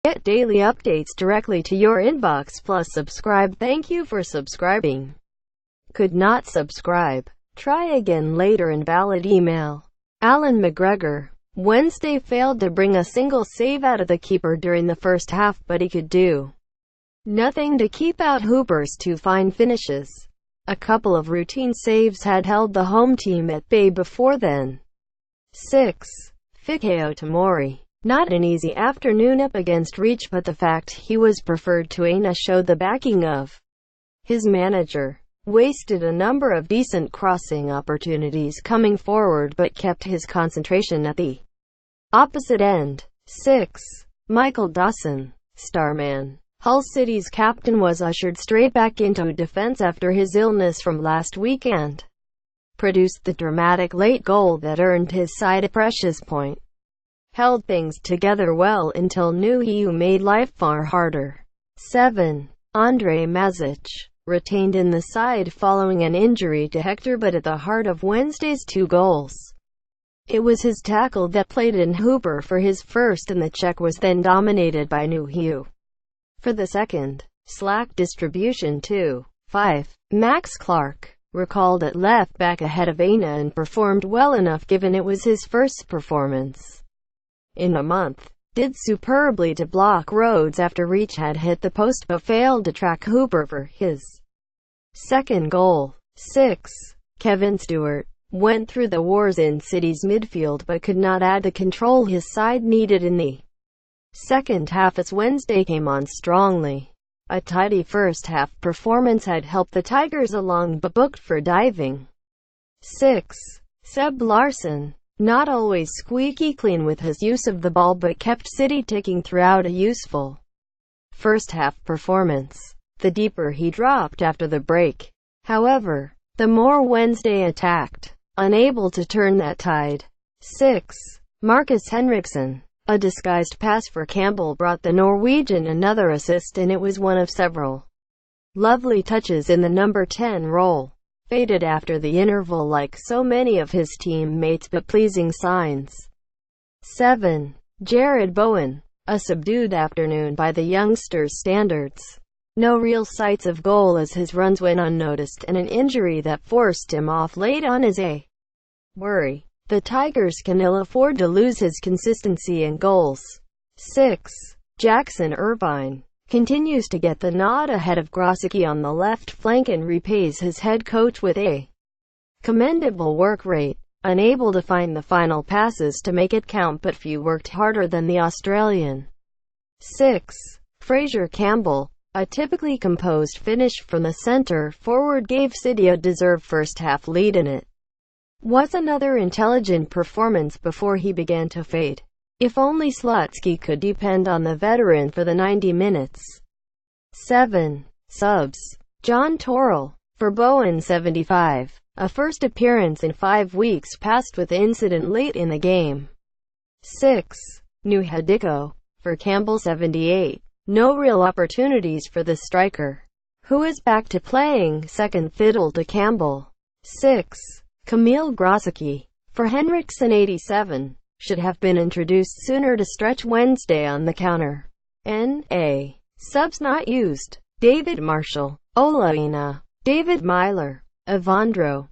Get daily updates directly to your inbox plus subscribe. Thank you for subscribing. Could not subscribe. Try again later. Invalid email. Alan McGregor. Wednesday failed to bring a single save out of the keeper during the first half, but he could do nothing to keep out Hooper's two fine finishes. A couple of routine saves had held the home team at bay before then. 6. Fikayo Tomori. Not an easy afternoon up against Reach, but the fact he was preferred to Aina showed the backing of his manager. Wasted a number of decent crossing opportunities coming forward but kept his concentration at the opposite end. 6. Michael Dawson. Starman. Hull City's captain was ushered straight back into defense after his illness from last weekend. Produced the dramatic late goal that earned his side a precious point. Held things together well until Nuhiu made life far harder. 7. Andre Mazic. Retained in the side following an injury to Hector, but at the heart of Wednesday's two goals, it was his tackle that played in Hooper for his first, and the Czech was then dominated by Nuhiu for the second. Slack distribution 2. 5. Max Clark. Recalled at left back ahead of Aina and performed well enough given it was his first performance in a month. Did superbly to block Rhodes after Reach had hit the post but failed to track Hooper for his second goal. 6. Kevin Stewart. Went through the wars in City's midfield but could not add the control his side needed in the second half as Wednesday came on strongly. A tidy first half performance had helped the Tigers along but booked for diving. 6. Seb Larsson. Not always squeaky clean with his use of the ball but kept City ticking throughout a useful first half performance. The deeper he dropped after the break, however, the more Wednesday attacked, unable to turn that tide. 6. Marcus Henriksen. A disguised pass for Campbell brought the Norwegian another assist, and it was one of several lovely touches in the number 10 role. Faded after the interval like so many of his teammates, but pleasing signs. 7. Jared Bowen. A subdued afternoon by the youngster's standards. No real sights of goal as his runs went unnoticed, and an injury that forced him off late on is a worry. The Tigers can ill afford to lose his consistency in goals. 6. Jackson Irvine. Continues to get the nod ahead of Grosicki on the left flank and repays his head coach with a commendable work rate. Unable to find the final passes to make it count, but few worked harder than the Australian. 6. Fraser Campbell. A typically composed finish from the centre forward gave City a deserved first half lead, and it was another intelligent performance before he began to fade. If only Slutsky could depend on the veteran for the 90 minutes. 7. Subs. John Torrell. For Bowen 75. A first appearance in 5 weeks passed with incident late in the game. 6. Nuhadiko. For Campbell 78. No real opportunities for the striker, who is back to playing second fiddle to Campbell. 6. Kamil Grosicki. For Henriksen 87. Should have been introduced sooner to stretch Wednesday on the counter. N.A. Subs not used. David Marshall. Ola Aina. David Myler. Evandro.